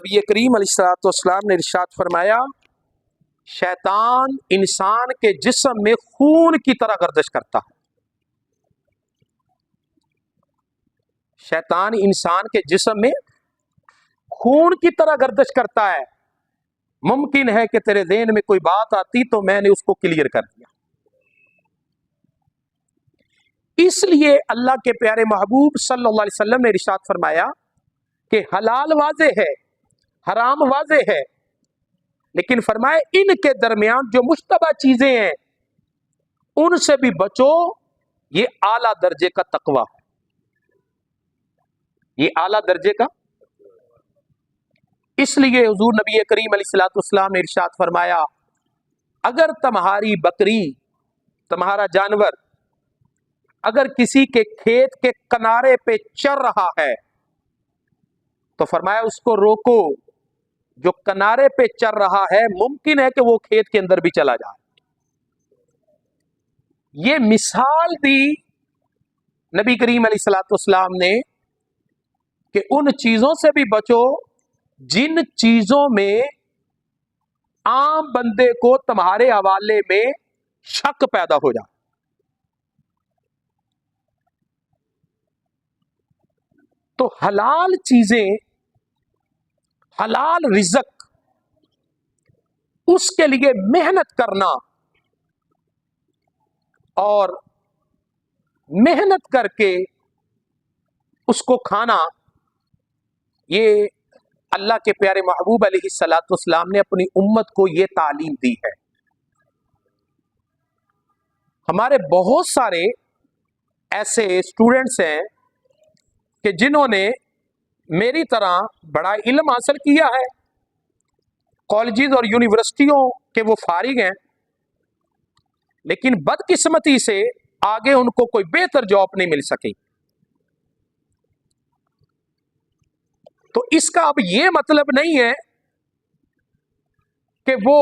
نبی کریم علیہ الصلوۃ والسلام نے ارشاد فرمایا، شیطان انسان کے جسم میں خون کی طرح گردش کرتا ہے۔ شیطان انسان کے جسم میں خون کی طرح گردش کرتا ہے۔ ممکن ہے کہ تیرے ذہن میں کوئی بات آتی تو میں نے اس کو کلیئر کر دیا۔ اس لیے اللہ کے پیارے محبوب صلی اللہ علیہ وسلم نے ارشاد فرمایا کہ حلال واضح ہے، حرام واضح ہے، لیکن فرمائے ان کے درمیان جو مشتبہ چیزیں ہیں ان سے بھی بچو، یہ اعلیٰ درجے کا تقوی ہے۔ یہ اعلیٰ درجے کا، اس لیے حضور نبی کریم علیہ الصلوۃ والسلام نے ارشاد فرمایا، اگر تمہاری بکری، تمہارا جانور اگر کسی کے کھیت کے کنارے پہ چر رہا ہے تو فرمایا اس کو روکو، جو کنارے پہ چر رہا ہے ممکن ہے کہ وہ کھیت کے اندر بھی چلا جائے۔ یہ مثال دی نبی کریم علیہ الصلوۃ والسلام نے کہ ان چیزوں سے بھی بچو جن چیزوں میں عام بندے کو تمہارے حوالے میں شک پیدا ہو جائے۔ تو حلال چیزیں، حلال رزق، اس کے لیے محنت کرنا اور محنت کر کے اس کو کھانا، یہ اللہ کے پیارے محبوب علیہ الصلوۃ والسلام نے اپنی امت کو یہ تعلیم دی ہے۔ ہمارے بہت سارے ایسے اسٹوڈنٹس ہیں کہ جنہوں نے میری طرح بڑا علم حاصل کیا ہے، کالجز اور یونیورسٹیوں کے وہ فارغ ہیں، لیکن بدقسمتی سے آگے ان کو کوئی بہتر جاب نہیں مل سکی۔ تو اس کا اب یہ مطلب نہیں ہے کہ وہ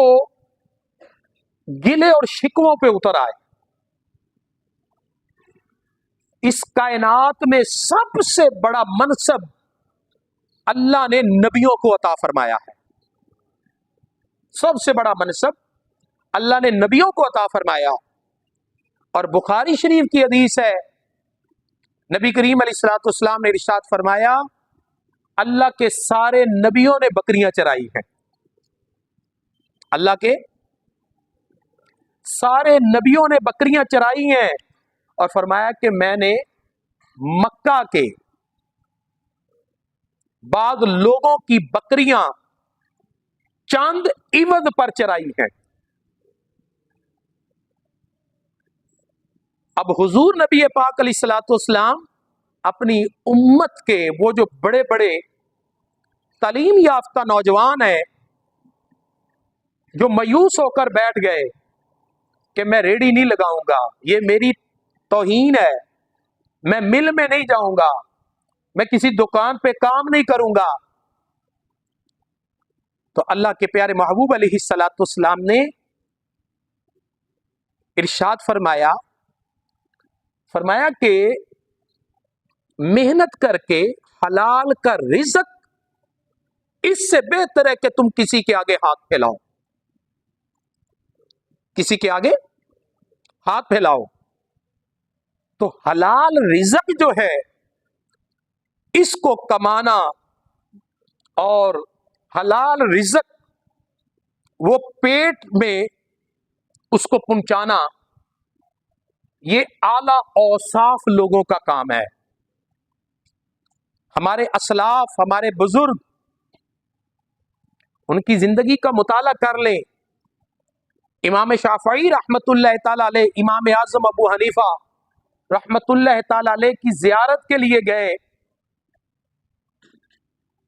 گلے اور شکووں پہ اتر آئے۔ اس کائنات میں سب سے بڑا منصب اللہ نے نبیوں کو عطا فرمایا ہے۔ سب سے بڑا منصب اللہ نے نبیوں کو عطا فرمایا، اور بخاری شریف کی حدیث ہے، نبی کریم علیہ الصلوۃ والسلام نے ارشاد فرمایا، اللہ کے سارے نبیوں نے بکریاں چرائی ہیں۔ اللہ کے سارے نبیوں نے بکریاں چرائی ہیں، اور فرمایا کہ میں نے مکہ کے بعض لوگوں کی بکریاں چاند عوض پر چرائی ہیں۔ اب حضور نبی پاک علیہ الصلوۃ والسلام اپنی امت کے وہ جو بڑے بڑے تعلیم یافتہ نوجوان ہیں جو مایوس ہو کر بیٹھ گئے کہ میں ریڑھی نہیں لگاؤں گا، یہ میری توہین ہے، میں مل میں نہیں جاؤں گا، میں کسی دکان پہ کام نہیں کروں گا، تو اللہ کے پیارے محبوب علیہ الصلوۃ والسلام نے ارشاد فرمایا کہ محنت کر کے حلال کا رزق اس سے بہتر ہے کہ تم کسی کے آگے ہاتھ پھیلاؤ، کسی کے آگے ہاتھ پھیلاؤ۔ تو حلال رزق جو ہے اس کو کمانا اور حلال رزق وہ پیٹ میں اس کو پہنچانا، یہ اعلی اوصاف لوگوں کا کام ہے۔ ہمارے اسلاف، ہمارے بزرگ، ان کی زندگی کا مطالعہ کر لیں۔ امام شافعی رحمت اللہ تعالی علیہ، امام اعظم ابو حنیفہ رحمت اللہ تعالی علیہ کی زیارت کے لیے گئے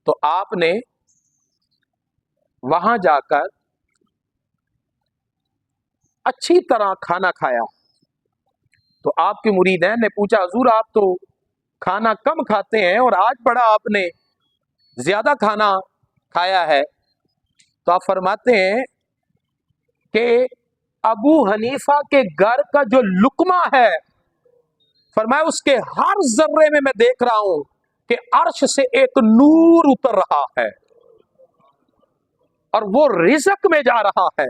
تو آپ نے وہاں جا کر اچھی طرح کھانا کھایا۔ تو آپ کے مریدین نے پوچھا، حضور آپ تو کھانا کم کھاتے ہیں اور آج بڑا آپ نے زیادہ کھانا کھایا ہے۔ تو آپ فرماتے ہیں کہ ابو حنیفہ کے گھر کا جو لقمہ ہے، فرمایا اس کے ہر ذرے میں دیکھ رہا ہوں کہ عرش سے ایک نور اتر رہا ہے۔ اور وہ رزق میں جا رہا ہے.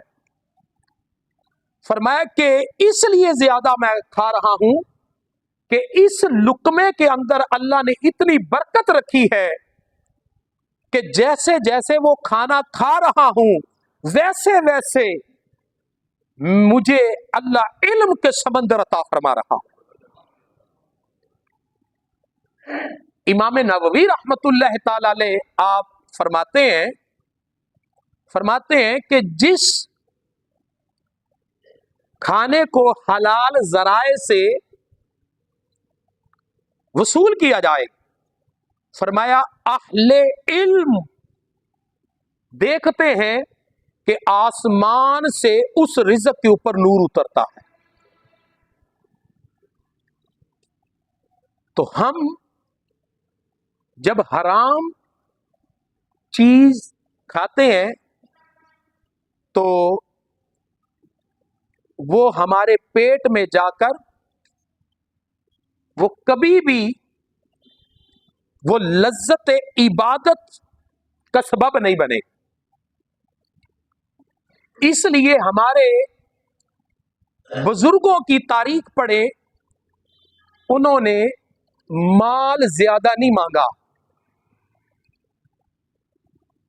فرمایا کہ اس لیے زیادہ میں کھا رہا ہوں کہ اس لقمے کے اندر اللہ نے اتنی برکت رکھی ہے کہ جیسے جیسے وہ کھانا کھا رہا ہوں ویسے ویسے مجھے اللہ علم کے سمندر عطا فرما رہا. امام نووی رحمت اللہ تعالی علیہ آپ فرماتے ہیں کہ جس کھانے کو حلال ذرائع سے وصول کیا جائے، فرمایا اہل علم دیکھتے ہیں کہ آسمان سے اس رزق کے اوپر نور اترتا ہے. تو ہم جب حرام چیز کھاتے ہیں تو وہ ہمارے پیٹ میں جا کر وہ کبھی بھی وہ لذت عبادت کا سبب نہیں بنے. اس لیے ہمارے بزرگوں کی تاریخ پڑھے، انہوں نے مال زیادہ نہیں مانگا،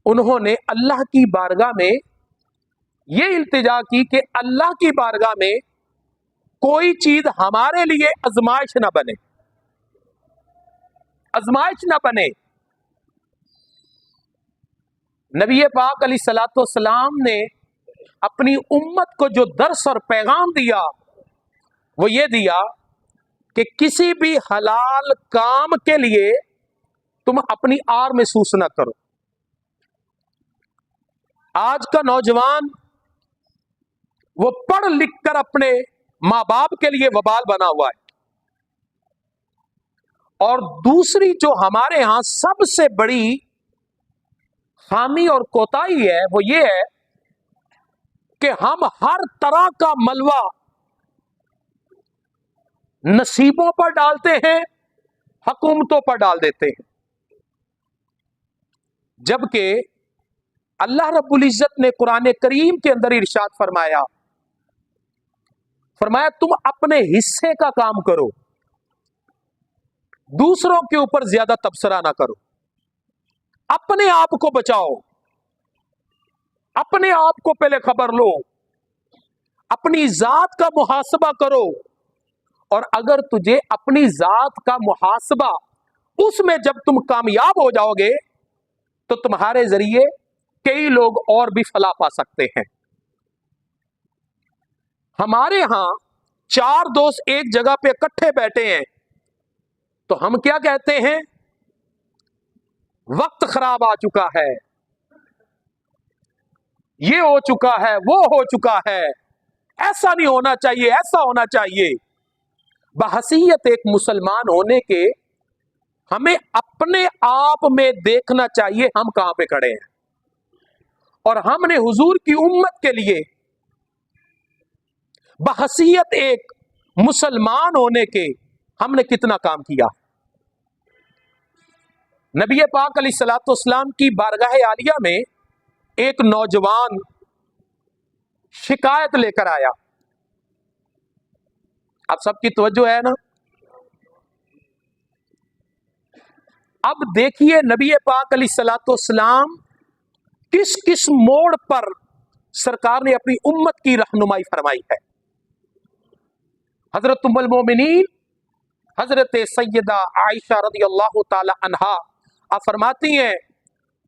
انہوں نے اللہ کی بارگاہ میں یہ التجا کی کہ اللہ کی بارگاہ میں کوئی چیز ہمارے لیے آزمائش نہ بنے، آزمائش نہ بنے. نبی پاک علیہ الصلوۃ والسلام نے اپنی امت کو جو درس اور پیغام دیا وہ یہ دیا کہ کسی بھی حلال کام کے لیے تم اپنی آر محسوس نہ کرو. آج کا نوجوان وہ پڑھ لکھ کر اپنے ماں باپ کے لیے وبال بنا ہوا ہے. اور دوسری جو ہمارے ہاں سب سے بڑی خامی اور کوتاہی ہے وہ یہ ہے کہ ہم ہر طرح کا ملوہ نصیبوں پر ڈالتے ہیں، حکومتوں پر ڈال دیتے ہیں، جبکہ اللہ رب العزت نے قرآن کریم کے اندر ارشاد فرمایا تم اپنے حصے کا کام کرو، دوسروں کے اوپر زیادہ تبصرہ نہ کرو، اپنے آپ کو بچاؤ، اپنے آپ کو پہلے خبر لو، اپنی ذات کا محاسبہ کرو. اور اگر تجھے اپنی ذات کا محاسبہ اس میں جب تم کامیاب ہو جاؤ گے تو تمہارے ذریعے کئی لوگ اور بھی فلاح پا سکتے ہیں. ہمارے ہاں 4 دوست ایک جگہ پہ اکٹھے بیٹھے ہیں تو ہم کیا کہتے ہیں؟ وقت خراب آ چکا ہے، یہ ہو چکا ہے، وہ ہو چکا ہے، ایسا نہیں ہونا چاہیے، ایسا ہونا چاہیے. بحیثیت ایک مسلمان ہونے کے ہمیں اپنے آپ میں دیکھنا چاہیے ہم کہاں پہ کھڑے ہیں، اور ہم نے حضور کی امت کے لیے بحیثیت ایک مسلمان ہونے کے ہم نے کتنا کام کیا. نبی پاک علیہ الصلوۃ والسلام کی بارگاہ عالیہ میں ایک نوجوان شکایت لے کر آیا. اب سب کی توجہ ہے نا؟ اب دیکھیے نبی پاک علیہ الصلوۃ والسلام کس کس موڑ پر سرکار نے اپنی امت کی رہنمائی فرمائی ہے. حضرت ام المومنین حضرت سیدہ عائشہ رضی اللہ تعالی عنہا فرماتی ہیں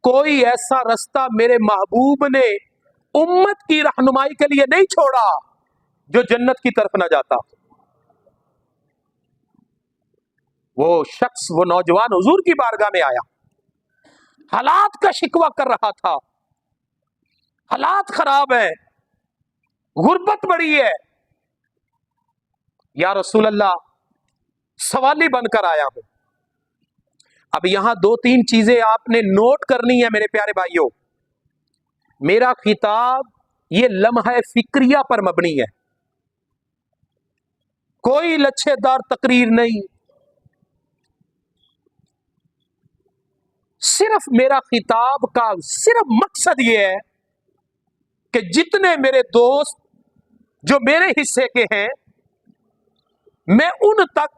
کوئی ایسا رستہ میرے محبوب نے امت کی رہنمائی کے لیے نہیں چھوڑا جو جنت کی طرف نہ جاتا. وہ شخص، وہ نوجوان حضور کی بارگاہ میں آیا، حالات کا شکوہ کر رہا تھا، حالات خراب ہیں، غربت بڑی ہے. یا رسول اللہ سوالی بن کر آیا ہوں. اب یہاں 2-3 چیزیں آپ نے نوٹ کرنی ہے میرے پیارے بھائیوں. میرا خطاب یہ لمحہ فکریہ پر مبنی ہے، کوئی لچھے دار تقریر نہیں. صرف میرا خطاب کا صرف مقصد یہ ہے کہ جتنے میرے دوست جو میرے حصے کے ہیں میں ان تک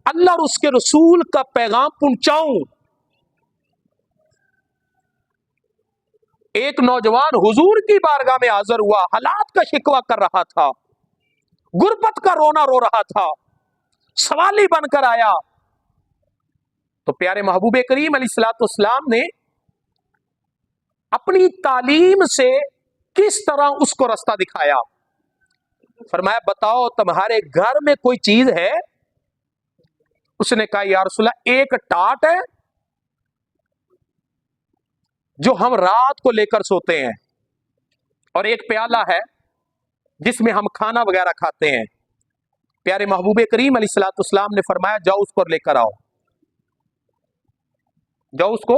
اللہ اور اس کے رسول کا پیغام پہنچاؤں. ایک نوجوان حضور کی بارگاہ میں حاضر ہوا، حالات کا شکوہ کر رہا تھا، غربت کا رونا رو رہا تھا، سوالی بن کر آیا. تو پیارے محبوب کریم علیہ الصلوۃ والسلام نے اپنی تعلیم سے کس طرح اس کو رستہ دکھایا. فرمایا بتاؤ تمہارے گھر میں کوئی چیز ہے؟ اس نے کہا یا رسول اللہ ایک ٹاٹ ہے جو ہم رات کو لے کر سوتے ہیں، اور ایک پیالہ ہے جس میں ہم کھانا وغیرہ کھاتے ہیں. پیارے محبوب کریم علیہ الصلوۃ والسلام نے فرمایا جاؤ اس کو لے کر آؤ، جاؤ اس کو.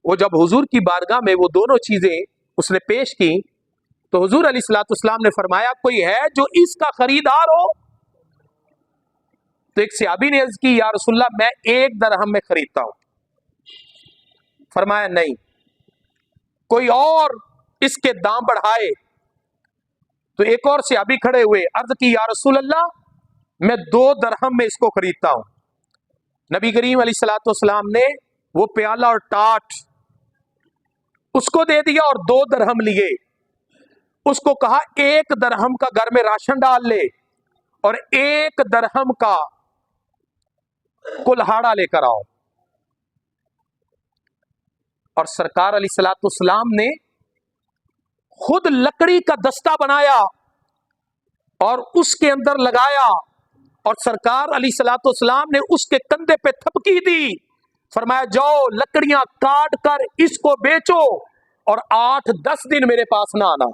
وہ جب حضور کی بارگاہ میں وہ دونوں چیزیں اس نے پیش کی تو حضور علیہ الصلوۃ والسلام نے فرمایا کوئی ہے جو اس کا خریدار ہو؟ تو ایک صحابی نے عرض کی یا رسول اللہ میں 1 درہم میں خریدتا ہوں. فرمایا نہیں، کوئی اور اس کے دام بڑھائے. تو ایک اور صحابی کھڑے ہوئے، عرض کی یا رسول اللہ میں 2 درہم میں اس کو خریدتا ہوں. نبی کریم علیہ الصلوۃ والسلام نے وہ پیالہ اور ٹاٹ اس کو دے دیا اور 2 درہم لیے. اس کو کہا 1 درہم کا گھر میں راشن ڈال لے اور 1 درہم کا کلہاڑا لے کر آؤ. اور سرکار علیہ الصلوۃ والسلام نے خود لکڑی کا دستہ بنایا اور اس کے اندر لگایا، اور سرکار علیہ الصلوۃ والسلام نے اس کے کندھے پہ تھپکی دی. فرمایا جاؤ لکڑیاں کاٹ کر اس کو بیچو اور 8-10 دن میرے پاس نہ آنا.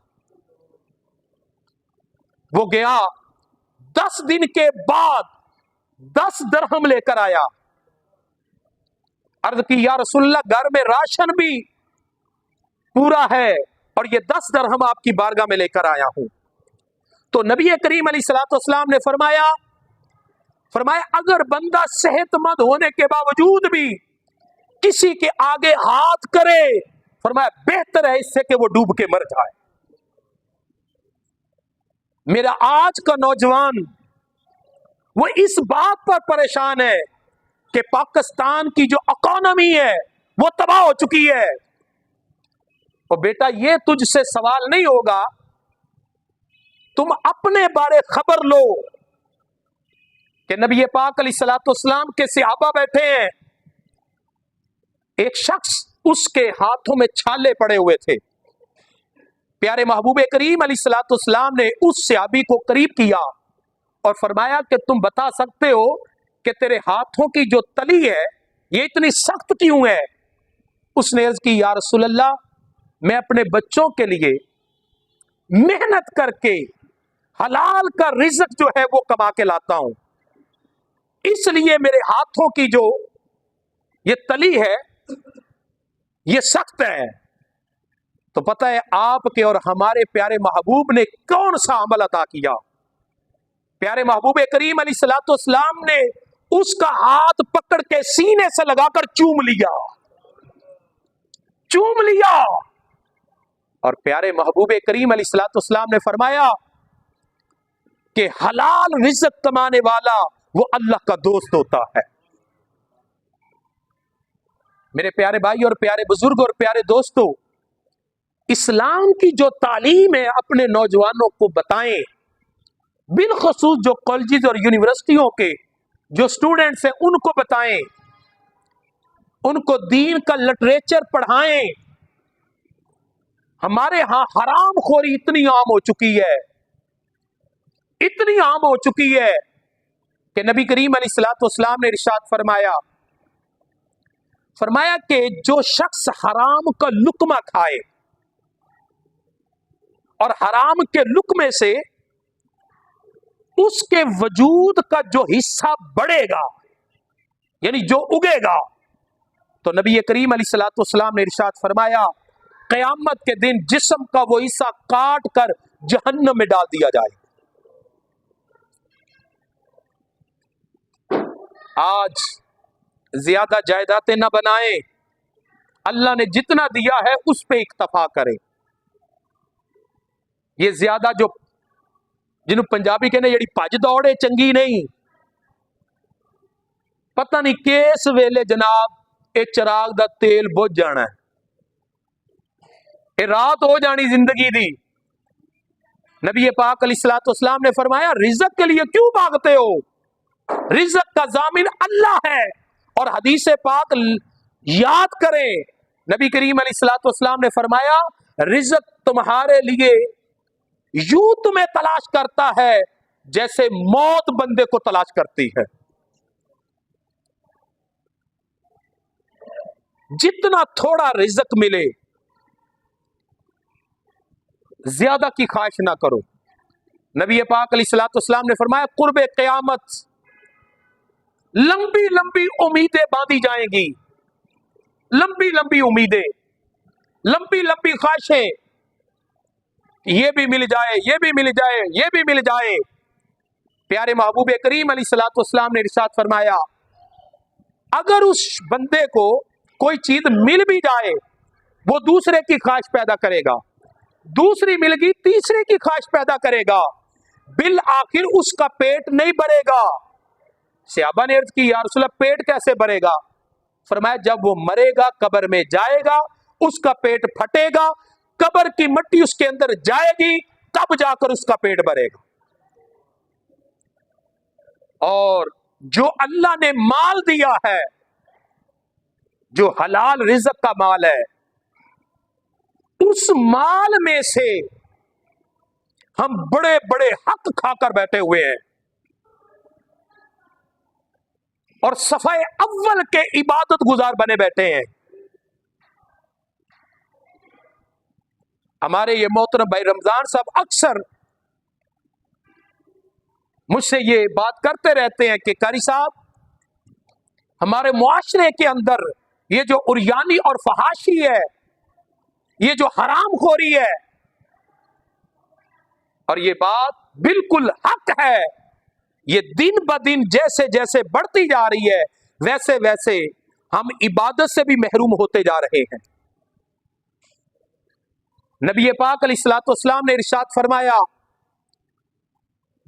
وہ گیا، 10 دن کے بعد 10 درہم لے کر آیا. عرض کی یا رسول اللہ گھر میں راشن بھی پورا ہے اور یہ 10 درہم آپ کی بارگاہ میں لے کر آیا ہوں. تو نبی کریم علیہ الصلوۃ والسلام نے فرمایا اگر بندہ صحت مند ہونے کے باوجود بھی کسی کے آگے ہاتھ کرے، فرمایا بہتر ہے اس سے کہ وہ ڈوب کے مر جائے. میرا آج کا نوجوان وہ اس بات پر پریشان ہے کہ پاکستان کی جو اکانومی ہے وہ تباہ ہو چکی ہے. اور بیٹا یہ تجھ سے سوال نہیں ہوگا، تم اپنے بارے خبر لو کہ نبی پاک علیہ الصلوۃ والسلام کے صحابہ بیٹھے ہیں، ایک شخص اس کے ہاتھوں میں چھالے پڑے ہوئے تھے. پیارے محبوب کریم علیہ الصلوۃ والسلام نے اس صحابی کو قریب کیا اور فرمایا کہ تم بتا سکتے ہو کہ تیرے ہاتھوں کی جو تلی ہے یہ اتنی سخت کیوں ہے؟ اس نے عرض کی یا رسول اللہ میں اپنے بچوں کے لیے محنت کر کے حلال کا رزق جو ہے وہ کما کے لاتا ہوں، اس لیے میرے ہاتھوں کی جو یہ تلی ہے یہ سخت ہے. تو پتہ ہے آپ کے اور ہمارے پیارے محبوب نے کون سا عمل عطا کیا؟ پیارے محبوب کریم علیہ الصلوۃ والسلام نے اس کا ہاتھ پکڑ کے سینے سے لگا کر چوم لیا. اور پیارے محبوب کریم علیہ الصلوۃ والسلام نے فرمایا کہ حلال رزق کمانے والا وہ اللہ کا دوست ہوتا ہے. میرے پیارے بھائی اور پیارے بزرگ اور پیارے دوستو، اسلام کی جو تعلیم ہے اپنے نوجوانوں کو بتائیں، بالخصوص جو کالجز اور یونیورسٹیوں کے جو سٹوڈنٹس ہیں ان کو بتائیں، ان کو دین کا لٹریچر پڑھائیں. ہمارے ہاں حرام خوری اتنی عام ہو چکی ہے کہ نبی کریم علیہ الصلوۃ والسلام نے ارشاد فرمایا کہ جو شخص حرام کا لقمہ کھائے اور حرام کے لقمے سے اس کے وجود کا جو حصہ بڑھے گا، یعنی جو اگے گا، تو نبی کریم علیہ الصلوۃ والسلام نے ارشاد فرمایا قیامت کے دن جسم کا وہ حصہ کاٹ کر جہنم میں ڈال دیا جائے. آج زیادہ جائیدادیں نہ بنائیں، اللہ نے جتنا دیا ہے اس پہ اکتفا کریں. یہ زیادہ جو جنہوں پنجابی کہنے جڑی پج دوڑے چنگی نہیں، پتہ نہیں کس ویلے جناب اے چراغ دا تیل بجھ جانا ہے، اے رات ہو جانی زندگی دی۔ نبی پاک علیہ الصلوۃ والسلام نے فرمایا رزق کے لیے کیوں بھاگتے ہو، رزق کا ضامن اللہ ہے۔ اور حدیث پاک یاد کریں، نبی کریم علیہ الصلوۃ والسلام نے فرمایا رزق تمہارے لیے یوں تمہیں تلاش کرتا ہے جیسے موت بندے کو تلاش کرتی ہے۔ جتنا تھوڑا رزق ملے زیادہ کی خواہش نہ کرو۔ نبی پاک علیہ الصلوۃ والسلام نے فرمایا قرب قیامت لمبی لمبی امیدیں باندھی جائیں گی، لمبی لمبی امیدیں، لمبی لمبی خواہشیں، یہ بھی مل جائے، یہ بھی مل جائے، یہ بھی مل جائے۔ پیارے محبوب کریم علیہ الصلوۃ والسلام نے ارشاد فرمایا اگر اس بندے کو کوئی چیز مل بھی جائے وہ دوسرے کی خواہش پیدا کرے گا، دوسری مل گئی تیسرے کی خواہش پیدا کرے گا، بالآخر اس کا پیٹ نہیں بھرے گا۔ صحابہ نے عرض کی یا رسول اللہ پیٹ کیسے بھرے گا؟ فرمایا جب وہ مرے گا قبر میں جائے گا اس کا پیٹ پھٹے گا، قبر کی مٹی اس کے اندر جائے گی، تب جا کر اس کا پیٹ بھرے گا۔ اور جو اللہ نے مال دیا ہے، جو حلال رزق کا مال ہے، اس مال میں سے ہم بڑے بڑے حق کھا کر بیٹھے ہوئے ہیں اور صفحے اول کے عبادت گزار بنے بیٹھے ہیں۔ ہمارے یہ محترم بھائی رمضان صاحب اکثر مجھ سے یہ بات کرتے رہتے ہیں کہ قاری صاحب ہمارے معاشرے کے اندر یہ جو عریانی اور فحاشی ہے، یہ جو حرام خوری ہے، اور یہ بات بالکل حق ہے، یہ دن بدن جیسے جیسے بڑھتی جا رہی ہے ویسے ویسے ہم عبادت سے بھی محروم ہوتے جا رہے ہیں۔ نبی پاک علیہ الصلوۃ والسلام نے ارشاد فرمایا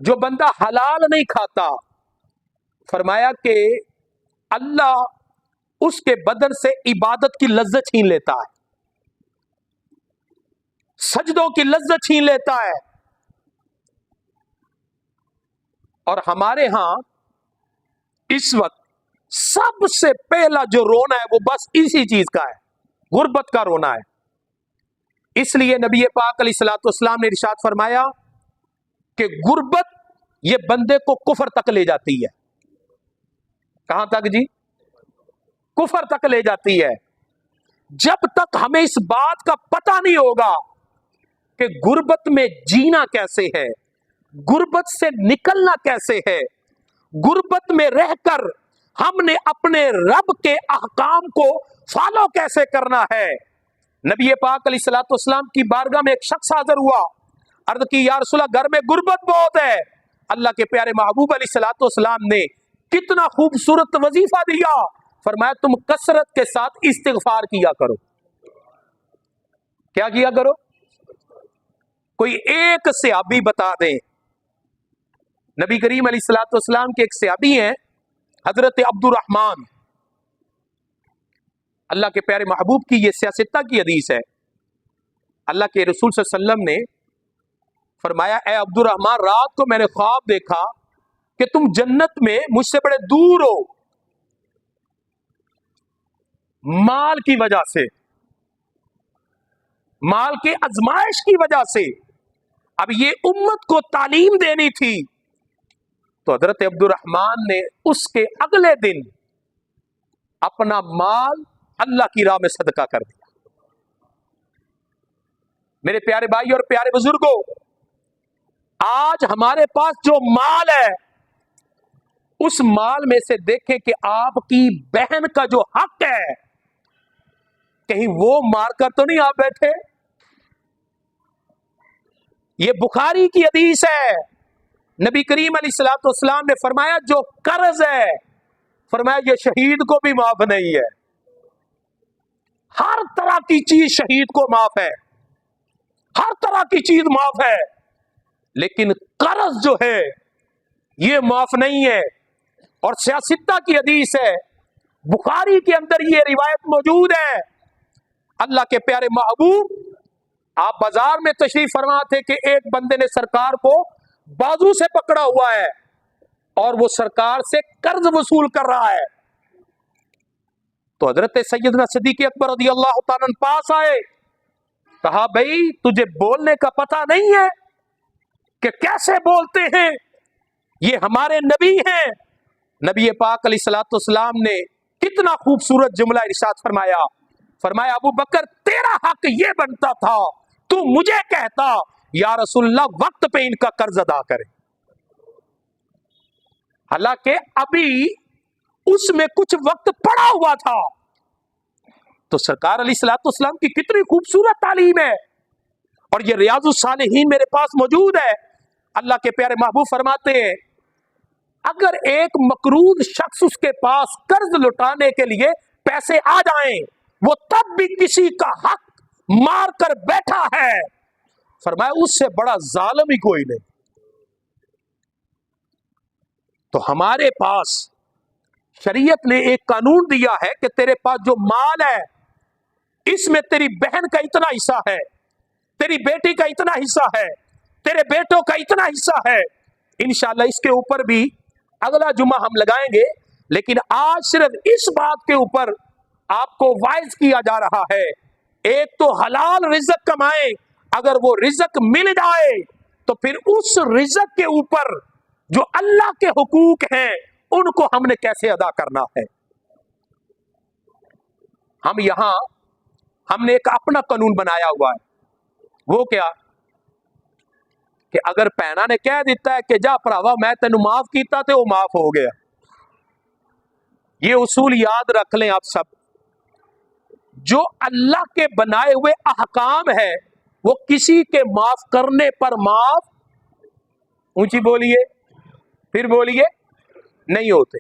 جو بندہ حلال نہیں کھاتا، فرمایا کہ اللہ اس کے بدن سے عبادت کی لذت چھین لیتا ہے، سجدوں کی لذت چھین لیتا ہے۔ اور ہمارے ہاں اس وقت سب سے پہلا جو رونا ہے وہ بس اسی چیز کا ہے، غربت کا رونا ہے۔ اس لیے نبی پاک علیہ الصلوۃ والسلام نے ارشاد فرمایا کہ غربت یہ بندے کو کفر تک لے جاتی ہے۔ کہاں تک جی؟ کفر تک لے جاتی ہے۔ جب تک ہمیں اس بات کا پتہ نہیں ہوگا کہ غربت میں جینا کیسے ہے، غربت سے نکلنا کیسے ہے، غربت میں رہ کر ہم نے اپنے رب کے احکام کو فالو کیسے کرنا ہے۔ نبی پاک علیہ الصلوۃ والسلام کی بارگاہ میں ایک شخص حاضر ہوا، عرض کی یا رسول اللہ گھر میں غربت بہت ہے۔ اللہ کے پیارے محبوب علیہ الصلوۃ والسلام نے کتنا خوبصورت وظیفہ دیا، فرمایا تم کثرت کے ساتھ استغفار کیا کرو۔ کیا کیا کرو؟ کوئی ایک صحابی بتا دیں۔ نبی کریم علیہ الصلوۃ والسلام کے ایک صحابی ہیں حضرت عبد الرحمن، اللہ کے پیارے محبوب کی یہ سیاستہ کی حدیث ہے۔ اللہ کے رسول صلی اللہ علیہ وسلم نے فرمایا اے عبد الرحمن رات کو میں نے خواب دیکھا کہ تم جنت میں مجھ سے بڑے دور ہو، مال کی وجہ سے، مال کے ازمائش کی وجہ سے۔ اب یہ امت کو تعلیم دینی تھی، تو حضرت عبد الرحمن نے اس کے اگلے دن اپنا مال اللہ کی راہ میں صدقہ کر دیا۔ میرے پیارے بھائی اور پیارے بزرگوں، آج ہمارے پاس جو مال ہے اس مال میں سے دیکھیں کہ آپ کی بہن کا جو حق ہے کہیں وہ مار کر تو نہیں آپ بیٹھے۔ یہ بخاری کی حدیث ہے، نبی کریم علیہ الصلوۃ والسلام نے فرمایا جو قرض ہے، فرمایا یہ شہید کو بھی معاف نہیں ہے۔ ہر طرح کی چیز شہید کو معاف ہے، ہر طرح کی چیز معاف ہے، لیکن قرض جو ہے یہ معاف نہیں ہے۔ اور سیاستہ کی حدیث ہے، بخاری کے اندر یہ روایت موجود ہے، اللہ کے پیارے محبوب آپ بازار میں تشریف فرما تھے کہ ایک بندے نے سرکار کو بازو سے پکڑا ہوا ہے اور وہ سرکار سے قرض وصول کر رہا ہے۔ تو حضرت سیدنا صدیق اکبر رضی اللہ تعالیٰ عنہ پاس آئے، کہا بھائی تجھے بولنے کا پتہ نہیں ہے کہ کیسے بولتے ہیں؟ یہ ہمارے نبی ہیں۔ نبی پاک علیہ الصلوۃ والسلام نے کتنا خوبصورت جملہ ارشاد فرمایا، فرمایا ابو بکر تیرا حق یہ بنتا تھا تو مجھے کہتا یا رسول اللہ وقت پہ ان کا قرض ادا کرے، حالانکہ ابھی اس میں کچھ وقت پڑا ہوا تھا۔ تو سرکار علیہ الصلوۃ والسلام کی کتنی خوبصورت تعلیم ہے، اور یہ ریاض الصالحین میرے پاس موجود ہے۔ اللہ کے پیارے محبوب فرماتے ہیں اگر ایک مقروض شخص اس کے پاس قرض لوٹانے کے لیے پیسے آ جائیں، وہ تب بھی کسی کا حق مار کر بیٹھا ہے، فرمایا اس سے بڑا ظالم ہی کوئی نہیں۔ تو ہمارے پاس شریعت نے ایک قانون دیا ہے کہ تیرے پاس جو مال ہے اس میں تیری بہن کا اتنا حصہ ہے، تیری بیٹی کا اتنا حصہ ہے، تیرے بیٹوں کا اتنا حصہ ہے۔ انشاءاللہ اس کے اوپر بھی اگلا جمعہ ہم لگائیں گے، لیکن آج صرف اس بات کے اوپر آپ کو واعظ کیا جا رہا ہے، ایک تو حلال رزق کمائیں، اگر وہ رزق مل جائے تو پھر اس رزق کے اوپر جو اللہ کے حقوق ہیں ان کو ہم نے کیسے ادا کرنا ہے۔ ہم نے ایک اپنا قانون بنایا ہوا ہے، وہ کیا کہ اگر پینا نے کہہ دیتا ہے کہ جا پراوا میں تینوں معاف کیتا تے وہ معاف ہو گیا۔ یہ اصول یاد رکھ لیں آپ سب، جو اللہ کے بنائے ہوئے احکام ہے وہ کسی کے معاف کرنے پر معاف، اونچی بولیے پھر بولیے، نہیں ہوتے۔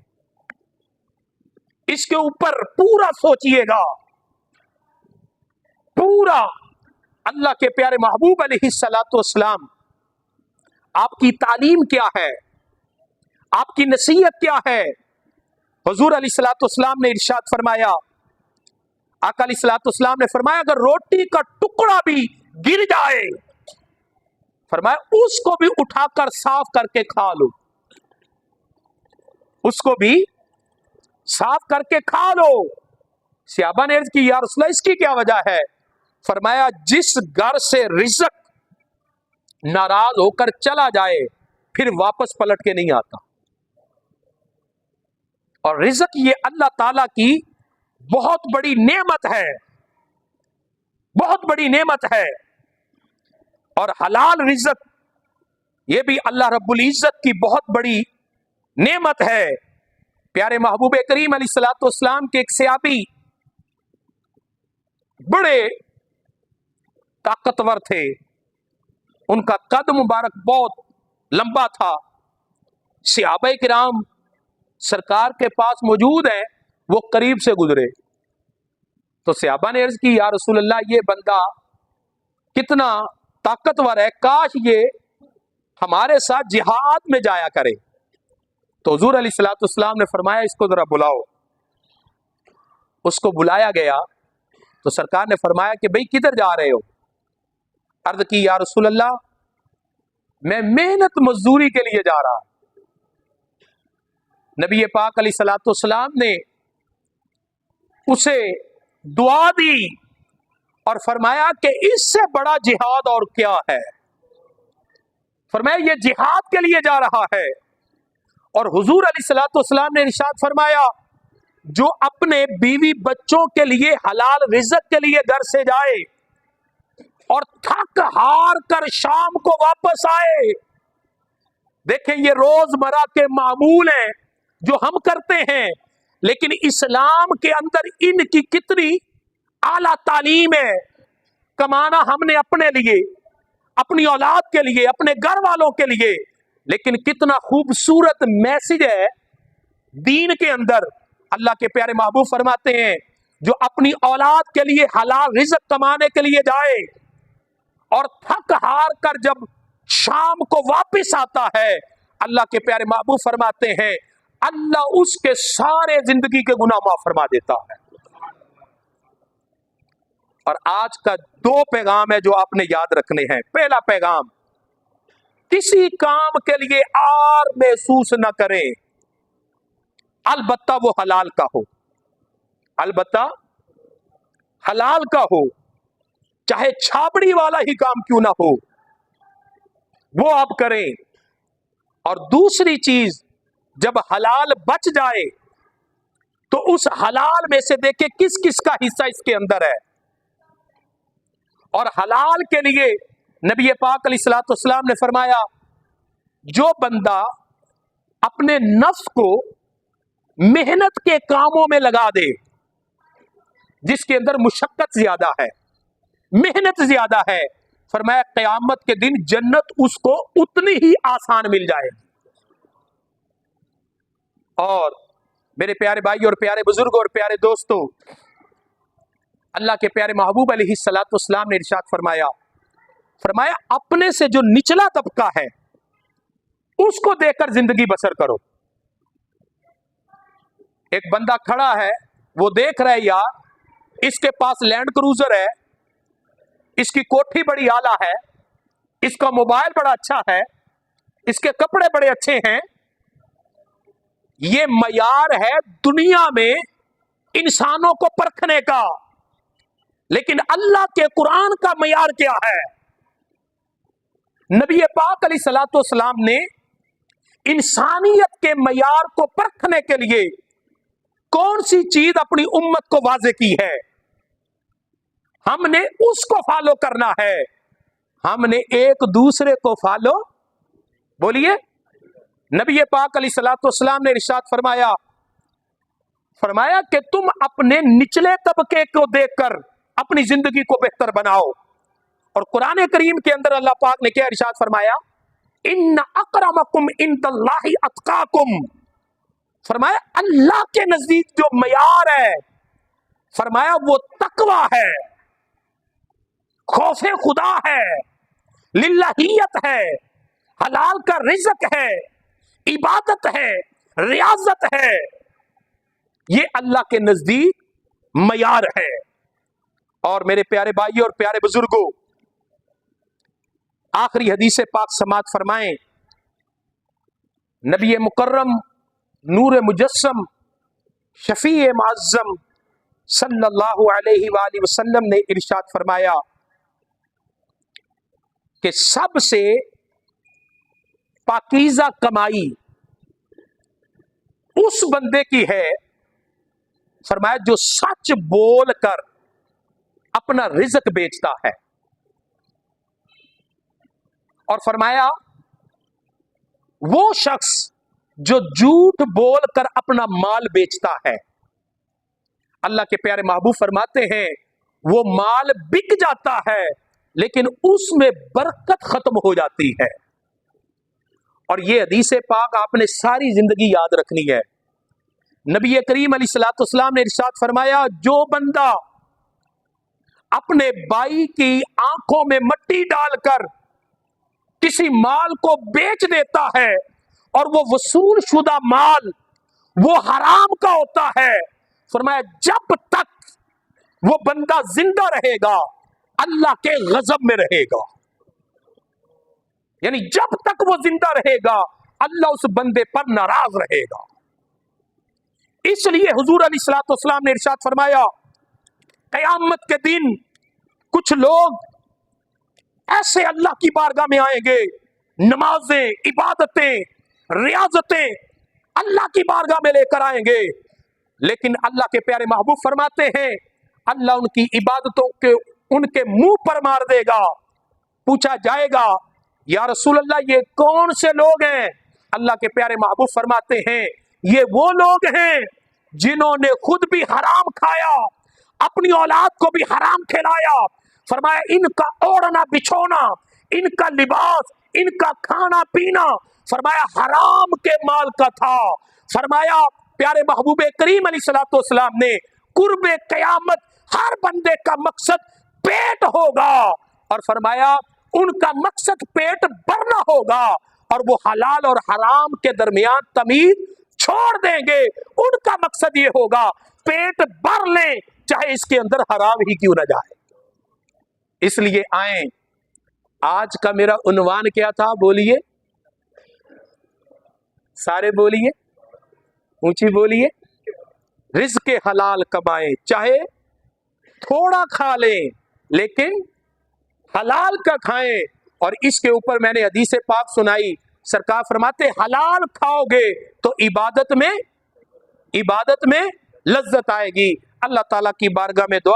اس کے اوپر پورا سوچئے گا، پورا۔ اللہ کے پیارے محبوب علیہ الصلوۃ والسلام آپ کی تعلیم کیا ہے، آپ کی نصیحت کیا ہے؟ حضور علیہ الصلوۃ والسلام نے ارشاد فرمایا، آقا علیہ الصلوۃ والسلام نے فرمایا اگر روٹی کا ٹکڑا بھی گر جائے، فرمایا اس کو بھی اٹھا کر صاف کر کے کھا لو، اس کو بھی صاف کر کے کھا لو۔ صحابہ نے عرض کی یا رسول اللہ اس کی کیا وجہ ہے؟ فرمایا جس گھر سے رزق ناراض ہو کر چلا جائے پھر واپس پلٹ کے نہیں آتا، اور رزق یہ اللہ تعالی کی بہت بڑی نعمت ہے، بہت بڑی نعمت ہے۔ اور حلال رزق یہ بھی اللہ رب العزت کی بہت بڑی نعمت ہے۔ پیارے محبوب کریم علیہ الصلوۃ والسلام کے ایک صحابی بڑے طاقتور تھے، ان کا قد مبارک بہت لمبا تھا۔ صحابہ کرام سرکار کے پاس موجود ہیں، وہ قریب سے گزرے تو صحابہ نے عرض کی یا رسول اللہ یہ بندہ کتنا طاقتور ہے، کاش یہ ہمارے ساتھ جہاد میں جایا کرے۔ تو حضور علیہ الصلوۃ والسلام نے فرمایا اس کو ذرا بلاؤ۔ اس کو بلایا گیا تو سرکار نے فرمایا کہ بھئی کدھر جا رہے ہو؟ عرض کی یا رسول اللہ میں محنت مزدوری کے لیے جا رہا۔ نبی پاک علیہ الصلوۃ والسلام نے اسے دعا دی اور فرمایا کہ اس سے بڑا جہاد اور کیا ہے؟ فرمایا یہ جہاد کے لیے جا رہا ہے۔ اور حضور علیہ الصلوۃ والسلام نے ارشاد فرمایا جو اپنے بیوی بچوں کے لیے حلال رزق کے لیے گھر سے جائے اور تھک ہار کر شام کو واپس آئے، دیکھیں یہ روزمرہ کے معمول ہیں جو ہم کرتے ہیں، لیکن اسلام کے اندر ان کی کتنی اعلیٰ تعلیم ہے۔ کمانا ہم نے اپنے لیے، اپنی اولاد کے لیے، اپنے گھر والوں کے لیے، لیکن کتنا خوبصورت میسج ہے دین کے اندر۔ اللہ کے پیارے محبوب فرماتے ہیں جو اپنی اولاد کے لیے حلال رزق کمانے کے لیے جائے اور تھک ہار کر جب شام کو واپس آتا ہے، اللہ کے پیارے محبوب فرماتے ہیں اللہ اس کے سارے زندگی کے گناہ معاف فرما دیتا ہے۔ اور آج کا 2 پیغام ہے جو آپ نے یاد رکھنے ہیں۔ پہلا پیغام، کسی کام کے لیے آر محسوس نہ کریں، البتہ وہ حلال کا ہو، البتہ حلال کا ہو، چاہے چھاپڑی والا ہی کام کیوں نہ ہو، وہ آپ کریں۔ اور دوسری چیز، جب حلال بچ جائے تو اس حلال میں سے دیکھیں کس کس کا حصہ اس کے اندر ہے۔ اور حلال کے لیے نبی پاک علیہ الصلوۃ والسلام نے فرمایا جو بندہ اپنے نفس کو محنت کے کاموں میں لگا دے، جس کے اندر مشقت زیادہ ہے، محنت زیادہ ہے، فرمایا قیامت کے دن جنت اس کو اتنی ہی آسان مل جائے گی۔ اور میرے پیارے بھائی اور پیارے بزرگ اور پیارے دوستو، اللہ کے پیارے محبوب علیہ الصلوۃ والسلام نے ارشاد فرمایا اپنے سے جو نچلا طبقہ ہے اس کو دیکھ کر زندگی بسر کرو۔ ایک بندہ کھڑا ہے، وہ دیکھ رہا ہے یار اس کے پاس لینڈ کروزر ہے، اس کی کوٹھی بڑی اعلیٰ ہے، اس کا موبائل بڑا اچھا ہے، اس کے کپڑے بڑے اچھے ہیں۔ یہ معیار ہے دنیا میں انسانوں کو پرکھنے کا، لیکن اللہ کے قرآن کا معیار کیا ہے؟ نبی پاک علیہ الصلوۃ والسلام نے انسانیت کے معیار کو پرکھنے کے لیے کون سی چیز اپنی امت کو واضح کی ہے؟ ہم نے اس کو فالو کرنا ہے، ہم نے ایک دوسرے کو فالو، بولیے، نبی پاک علیہ الصلوۃ والسلام نے ارشاد فرمایا کہ تم اپنے نچلے طبقے کو دیکھ کر اپنی زندگی کو بہتر بناؤ۔ اور قرآن کریم کے اندر اللہ پاک نے کیا ارشاد فرمایا؟ ان اکرمکم عند اللہ اتقاکم، فرمایا اللہ کے نزدیک جو معیار ہے، فرمایا وہ تقوی ہے، خوف خدا ہے، للہیت ہے، حلال کا رزق ہے، عبادت ہے، ریاضت ہے، یہ اللہ کے نزدیک معیار ہے۔ اور میرے پیارے بھائی اور پیارے بزرگوں، آخری حدیث پاک سماعت فرمائیں، نبی مکرم نور مجسم شفیع معظم صلی اللہ علیہ وآلہ وسلم نے ارشاد فرمایا کہ سب سے پاکیزہ کمائی اس بندے کی ہے، فرمایا جو سچ بول کر اپنا رزق بیچتا ہے، اور فرمایا وہ شخص جو جھوٹ بول کر اپنا مال بیچتا ہے، اللہ کے پیارے محبوب فرماتے ہیں وہ مال بک جاتا ہے لیکن اس میں برکت ختم ہو جاتی ہے۔ اور یہ حدیث پاک آپ نے ساری زندگی یاد رکھنی ہے۔ نبی کریم علیہ الصلوۃ والسلام نے ارشاد فرمایا جو بندہ اپنے بھائی کی آنکھوں میں مٹی ڈال کر کسی مال کو بیچ دیتا ہے اور وہ وصول شدہ مال وہ حرام کا ہوتا ہے، فرمایا جب تک وہ بندہ زندہ رہے گا اللہ کے غضب میں رہے گا، یعنی جب تک وہ زندہ رہے گا اللہ اس بندے پر ناراض رہے گا۔ اس لیے حضور علیہ الصلوۃ والسلام نے ارشاد فرمایا قیامت کے دن کچھ لوگ ایسے اللہ کی بارگاہ میں آئیں گے، نمازیں، عبادتیں، ریاضتیں اللہ کی بارگاہ میں لے کر آئیں گے، لیکن اللہ کے پیارے محبوب فرماتے ہیں اللہ ان کی عبادتوں کے ان کے منہ پر مار دے گا۔ پوچھا جائے گا یا رسول اللہ یہ کون سے لوگ ہیں؟ اللہ کے پیارے محبوب فرماتے ہیں یہ وہ لوگ ہیں جنہوں نے خود بھی حرام کھایا، اپنی اولاد کو بھی حرام کھلایا، فرمایا ان کا اوڑھنا بچھونا، ان کا لباس، ان کا کھانا پینا فرمایا حرام کے مال کا تھا۔ فرمایا پیارے محبوب کریم علیہ الصلوۃ والسلام نے قرب قیامت ہر بندے کا مقصد پیٹ ہوگا، اور فرمایا ان کا مقصد پیٹ بھرنا ہوگا اور وہ حلال اور حرام کے درمیان تمیز چھوڑ دیں گے. ان کا مقصد یہ ہوگا پیٹ بھر لیں چاہے اس کے اندر حرام ہی کیوں نہ جائے. اس لیے آئیں، آج کا میرا عنوان کیا تھا؟ بولیے، سارے بولیے، اونچی بولیے. رزق حلال کمائیں، چاہے تھوڑا کھا لیں لیکن حلال کا کھائیں. اور اس کے اوپر میں نے حدیث پاک سنائی، سرکار فرماتے حلال کھاؤ گے تو عبادت میں لذت آئے گی. اللہ تعالیٰ کی بارگاہ میں دعا